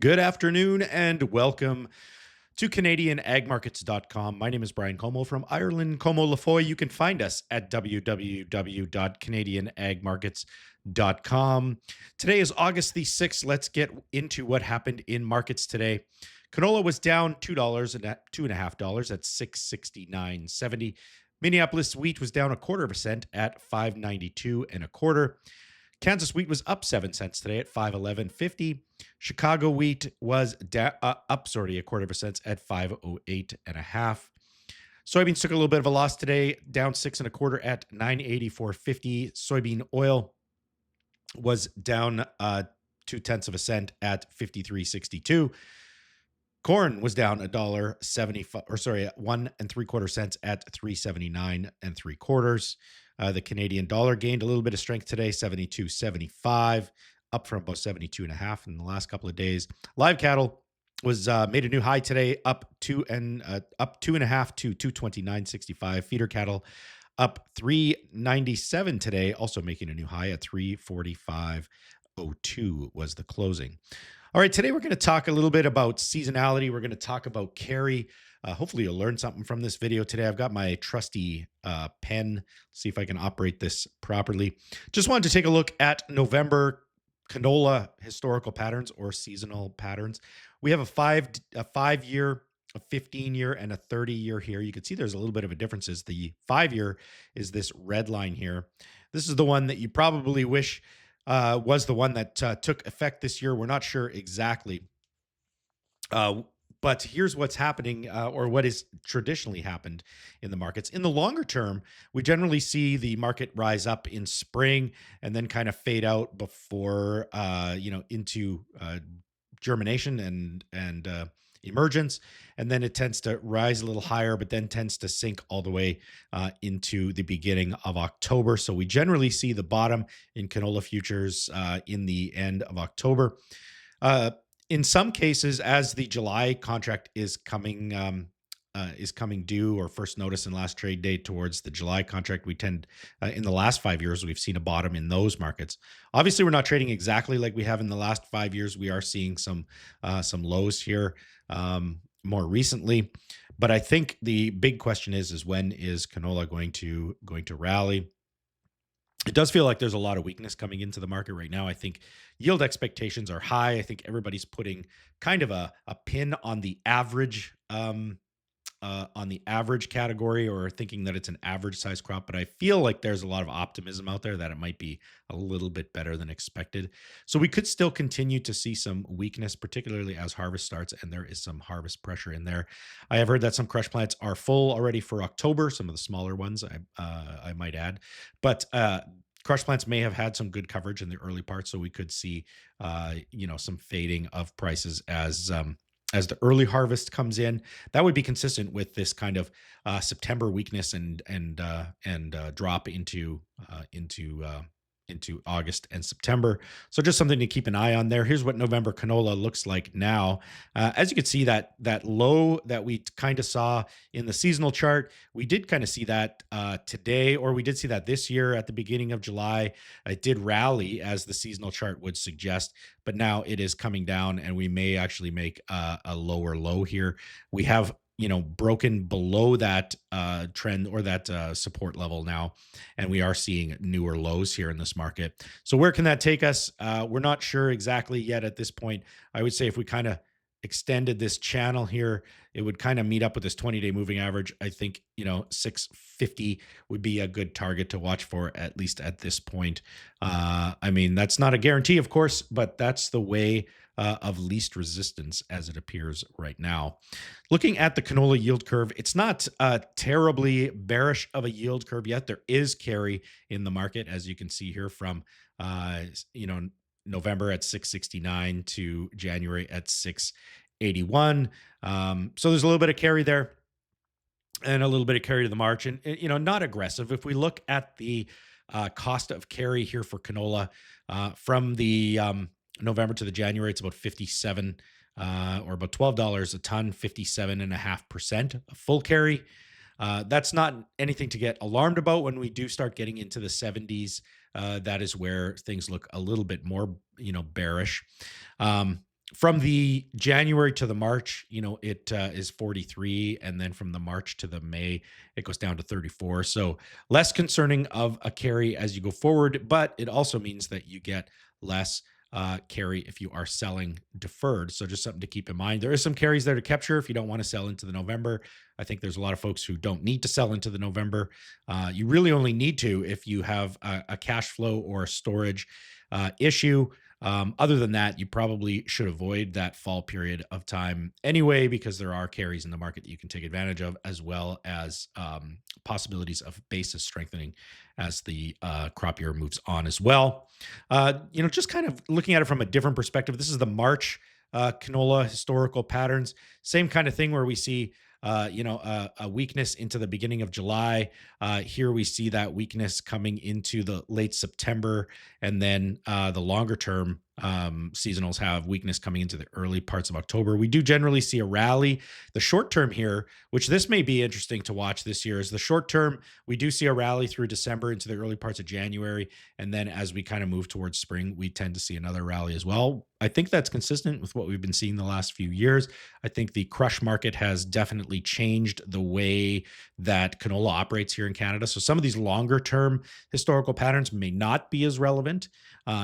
Good afternoon and welcome to CanadianAgMarkets.com. My name is Brian Como from Ireland, Como Lafoy. You can find us at www.canadianagmarkets.com. Today is August the 6th. Let's get into what happened in markets today. Canola was down $2 and at $2.50 at 669.70. Minneapolis wheat was down a quarter of a cent at 592 and a quarter. Kansas wheat was up 7 cents today at 511.50. Chicago wheat was up a quarter of a cent at 508 and a half. Soybeans took a little bit of a loss today, down 6 and a quarter at 984.50. Soybean oil was down 2 tenths of a cent at 53.62. Corn was down $1.75, or sorry, 1 3/4 cents at 379 3/4. The Canadian dollar gained a little bit of strength today, 72.75, up from about 72.5 in the last couple of days. Live cattle was made a new high today, up 2.5 to 229.65. Feeder cattle up 397 today, also making a new high at 345.02 was the closing. All right, today we're going to talk a little bit about seasonality. We're going to talk about carry. Hopefully you'll learn something from this video today. I've got my trusty pen. Let's see if I can operate this properly. Just wanted to take a look at November canola historical patterns or seasonal patterns. We have a 5-year, a 15-year, and a 30-year here. You can see there's a little bit of a difference. The 5-year is this red line here. This is the one that you probably wish was the one that took effect this year. We're not sure exactly. But here's what's happening, or what has traditionally happened in the markets. In the longer term, we generally see the market rise up in spring and then kind of fade out before, into germination and emergence, and then it tends to rise a little higher, but then tends to sink all the way into the beginning of October. So we generally see the bottom in canola futures in the end of October. In some cases, as the July contract is coming due, or first notice and last trade date towards the July contract, we tend in the last 5 years we've seen a bottom in those markets. Obviously, we're not trading exactly like we have in the last 5 years. We are seeing some lows here more recently, but I think the big question is when is canola going to rally? It does feel like there's a lot of weakness coming into the market right now. I think yield expectations are high. I think everybody's putting kind of a pin on the average category, or thinking that it's an average size crop. But I feel like there's a lot of optimism out there that it might be a little bit better than expected. So we could still continue to see some weakness, particularly as harvest starts, and there is some harvest pressure in there. I have heard that some crush plants are full already for October, some of the smaller ones, I might add. But crush plants may have had some good coverage in the early part, so we could see some fading of prices as the early harvest comes in. That would be consistent with this kind of September weakness and drop into August and September. So just something to keep an eye on there. Here's what November canola looks like now. As you can see, that low that we kind of saw in the seasonal chart, we did kind of see that today, or we did see that this year at the beginning of July. It did rally, as the seasonal chart would suggest, but now it is coming down, and we may actually make a lower low here. We have broken below that trend, or that support level now, and we are seeing newer lows here in this market. So where can that take us? We're not sure exactly yet at this point. I would say if we kind of extended this channel here, it would kind of meet up with this 20-day moving average. I think 650 would be a good target to watch for, at least at this point. I mean, that's not a guarantee, of course, but that's the way of least resistance as it appears right now. Looking at the canola yield curve, it's not terribly bearish of a yield curve yet. There is carry in the market, as you can see here, from November at 669 to January at 681. So there's a little bit of carry there, and a little bit of carry to the March, and not aggressive. If we look at the cost of carry here for canola from the November to the January, it's about 57 or about $12 a ton, 57.5% full carry. That's not anything to get alarmed about. When we do start getting into the 70s, that is where things look a little bit more, bearish. From the January to the March, it is 43, and then from the March to the May, it goes down to 34. So less concerning of a carry as you go forward, but it also means that you get less carry if you are selling deferred. So just something to keep in mind. There is some carries there to capture if you don't want to sell into the November. I think there's a lot of folks who don't need to sell into the November. You really only need to if you have a cash flow or a storage issue. Other than that, you probably should avoid that fall period of time anyway, because there are carries in the market that you can take advantage of, as well as possibilities of basis strengthening as the crop year moves on as well. Just kind of looking at it from a different perspective, this is the March canola historical patterns. Same kind of thing where we see a weakness into the beginning of July. Here we see that weakness coming into the late September, and then the longer term seasonals have weakness coming into the early parts of October. We do generally see a rally. The short term here, which this may be interesting to watch this year, is the short term. We do see a rally through December into the early parts of January, and then as we kind of move towards spring, we tend to see another rally as well. I think that's consistent with what we've been seeing the last few years. I think the crush market has definitely changed the way that canola operates here in Canada. So some of these longer term historical patterns may not be as relevant,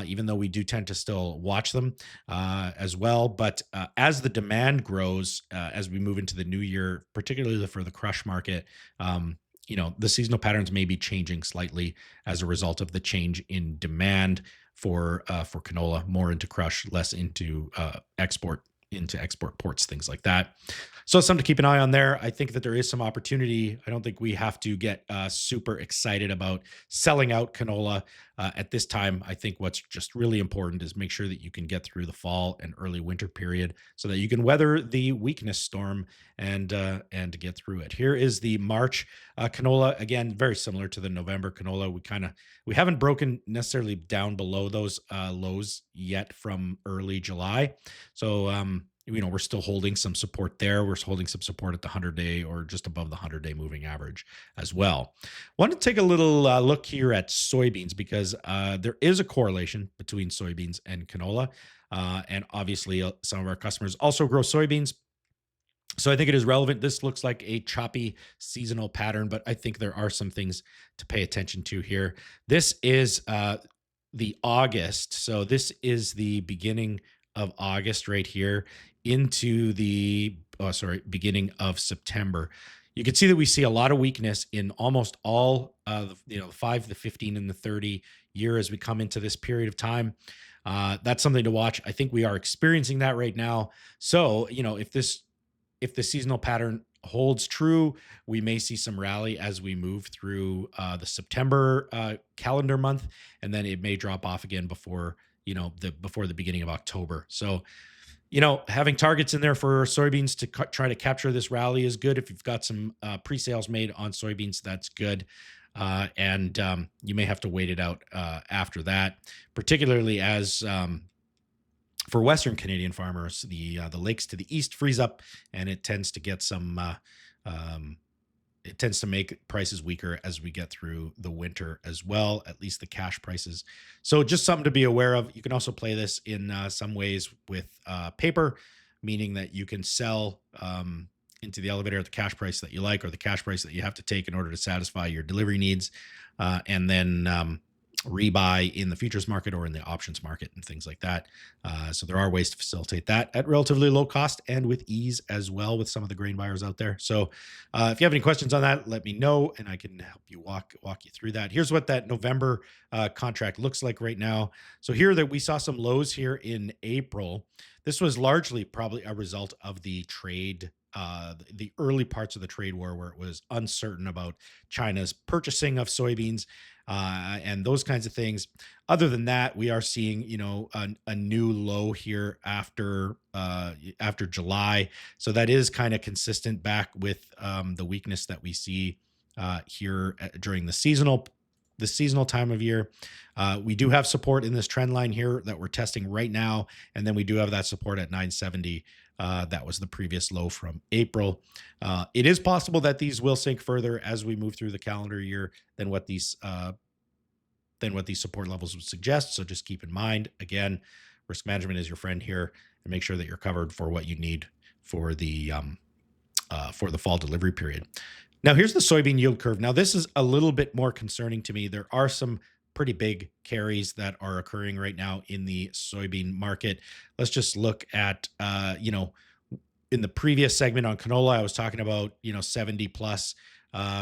even though we do tend to still watch them as well. But as the demand grows, as we move into the new year, particularly for the crush market, the seasonal patterns may be changing slightly as a result of the change in demand for canola, more into crush, less into export ports, things like that. So it's something to keep an eye on there. I think that there is some opportunity. I don't think we have to get super excited about selling out canola at this time. I think what's just really important is make sure that you can get through the fall and early winter period so that you can weather the weakness storm and get through it. Here is the March canola. Again, very similar to the November canola. We haven't broken necessarily down below those lows yet from early July. So we're still holding some support there. We're holding some support at the 100-day or just above the 100-day moving average as well. Want to take a little look here at soybeans, because there is a correlation between soybeans and canola. And obviously, some of our customers also grow soybeans. So I think it is relevant. This looks like a choppy seasonal pattern, but I think there are some things to pay attention to here. This is the August. So this is the beginning of August right here into the beginning of September. You can see that we see a lot of weakness in almost all the 5, the 15, and the 30 year as we come into this period of time. That's something to watch. I think we are experiencing that right now. So, if the seasonal pattern holds true, we may see some rally as we move through the September calendar month, and then it may drop off again before the beginning of October. So, having targets in there for soybeans to try to capture this rally is good. If you've got some pre-sales made on soybeans, that's good. And you may have to wait it out after that, particularly as for Western Canadian farmers, the lakes to the east freeze up, and it tends to get it tends to make prices weaker as we get through the winter as well, at least the cash prices. So just something to be aware of. You can also play this in some ways with paper, meaning that you can sell into the elevator at the cash price that you like, or the cash price that you have to take in order to satisfy your delivery needs, and then rebuy in the futures market or in the options market and things like that. So there are ways to facilitate that at relatively low cost and with ease as well with some of the grain buyers out there. So if you have any questions on that, let me know and I can help you walk you through that. Here's what that November contract looks like right now. So here that we saw some lows here in April. This was largely probably a result of the trade the early parts of the trade war, where it was uncertain about China's purchasing of soybeans and those kinds of things. Other than that, we are seeing a new low here after July, so that is kind of consistent back with the weakness that we see here during the seasonal time of year. We do have support in this trend line here that we're testing right now, and then we do have that support at 970. That was the previous low from April. It is possible that these will sink further as we move through the calendar year than what these support levels would suggest. So just keep in mind, again, Risk management is your friend here, and make sure that you're covered for what you need for the fall delivery period. Now, here's the soybean yield curve. Now, this is a little bit more concerning to me. There are some pretty big carries that are occurring right now in the soybean market. Let's just look at, in the previous segment on canola, I was talking about, 70 plus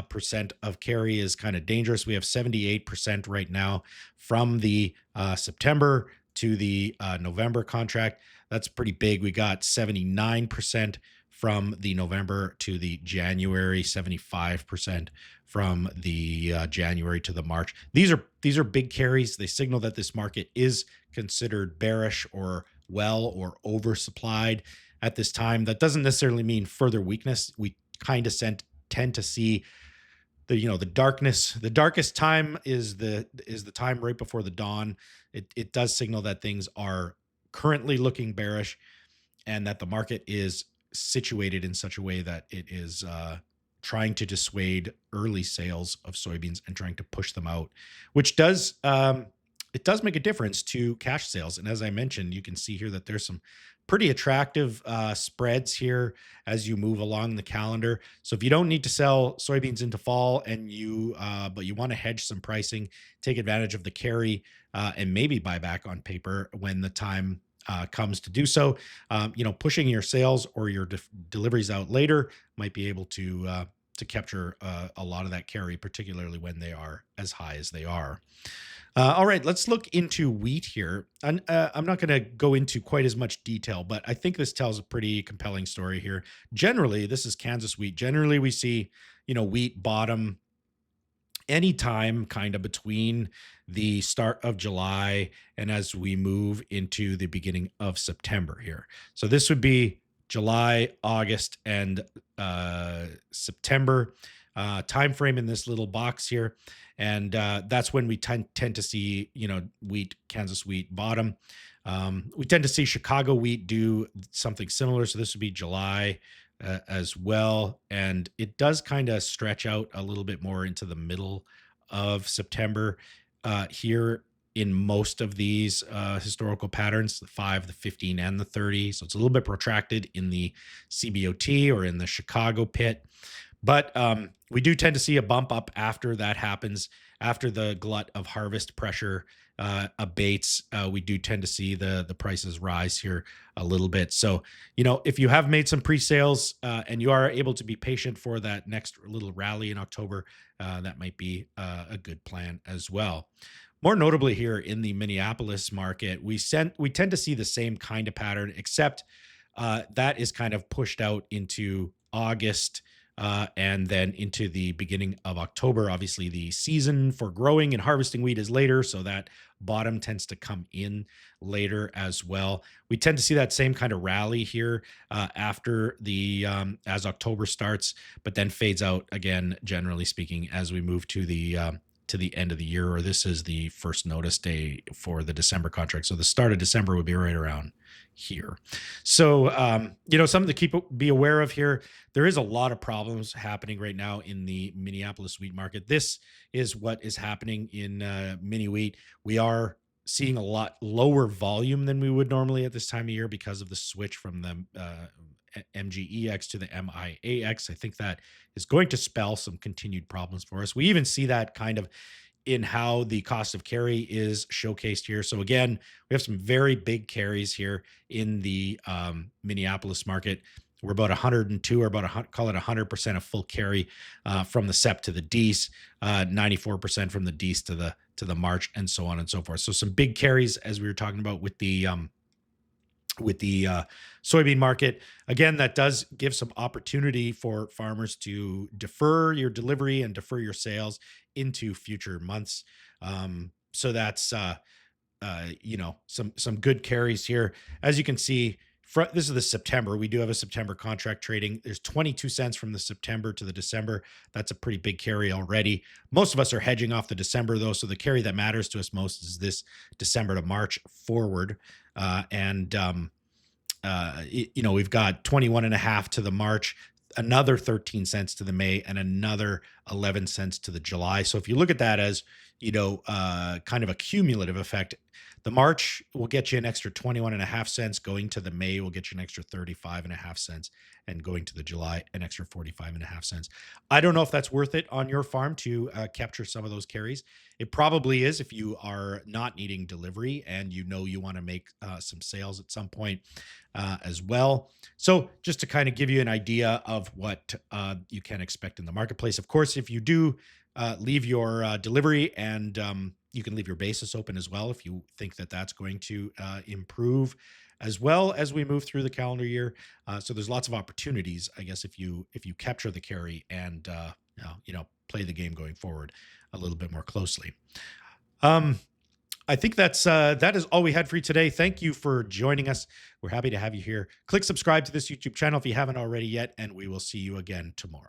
percent of carry is kind of dangerous. We have 78% right now from the September to the November contract. That's pretty big. We got 79% from the November to the January, 75% from the January to the March. These are big carries. They signal that this market is considered bearish or or oversupplied at this time. That doesn't necessarily mean further weakness. We kind of tend to see the darkness. The darkest time is the time right before the dawn. It does signal that things are currently looking bearish, and that the market is situated in such a way that it is trying to dissuade early sales of soybeans and trying to push them out, which does it does make a difference to cash sales. And as I mentioned, you can see here that there's some pretty attractive spreads here as you move along the calendar. So if you don't need to sell soybeans into fall, and but you want to hedge some pricing, take advantage of the carry, and maybe buy back on paper when the time comes to do so. Pushing your sales or your deliveries out later might be able to capture a lot of that carry, particularly when they are as high as they are. All right, let's look into wheat here. I'm not going to go into quite as much detail, but I think this tells a pretty compelling story here. Generally, this is Kansas wheat. Generally, we see, wheat bottom anytime kind of between the start of July and as we move into the beginning of September here. So this would be July, August, and September time frame in this little box here. And that's when we tend to see, Kansas wheat bottom. We tend to see Chicago wheat do something similar. So this would be July as well. And it does kind of stretch out a little bit more into the middle of September here in most of these historical patterns, the 5, the 15, and the 30. So it's a little bit protracted in the CBOT or in the Chicago pit. But we do tend to see a bump up after that happens, after the glut of harvest pressure abates. We do tend to see the prices rise here a little bit. So, if you have made some pre-sales and you are able to be patient for that next little rally in October, that might be a good plan as well. More notably here in the Minneapolis market, we tend to see the same kind of pattern, except that is kind of pushed out into August and then into the beginning of October. Obviously, the season for growing and harvesting wheat is later, so that bottom tends to come in later as well. We tend to see that same kind of rally here after as October starts, but then fades out again, generally speaking, as we move to the end of the year, or this is the first notice day for the December contract. So the start of December would be right around here. So, something to be aware of here. There is a lot of problems happening right now in the Minneapolis wheat market. This is what is happening in mini wheat. We are seeing a lot lower volume than we would normally at this time of year because of the switch from the MGEX to the MIAX. I think that is going to spell some continued problems for us. We even see that kind of in how the cost of carry is showcased here. So again, we have some very big carries here in the Minneapolis market. We're about 102, or about call it 100% of full carry from the SEP to the DEES, 94% from the DEES to the March, and so on and so forth. So some big carries, as we were talking about with the soybean market. Again, that does give some opportunity for farmers to defer your delivery and defer your sales into future months. So that's some good carries here. As you can see, this is the September. We do have a September contract trading. There's 22 cents from the September to the December. That's a pretty big carry already. Most of us are hedging off the December though, so the carry that matters to us most is this December to March forward. We've got 21 and a half to the March, another 13 cents to the May, and another 11 cents to the July. So if you look at that as, kind of a cumulative effect, The March will get you an extra 21 and a half cents. Going to the May will get you an extra 35 and a half cents. And going to the July, an extra 45 and a half cents. I don't know if that's worth it on your farm to capture some of those carries. It probably is if you are not needing delivery and you know you want to make some sales at some point as well. So, just to kind of give you an idea of what you can expect in the marketplace. Of course, if you do leave your delivery and you can leave your basis open as well if you think that that's going to improve as well as we move through the calendar year. So there's lots of opportunities, I guess, if you capture the carry and play the game going forward a little bit more closely. Um, I think that is all we had for you today. Thank you for joining us. We're happy to have you here. Click subscribe to this YouTube channel if you haven't already yet, and we will see you again tomorrow.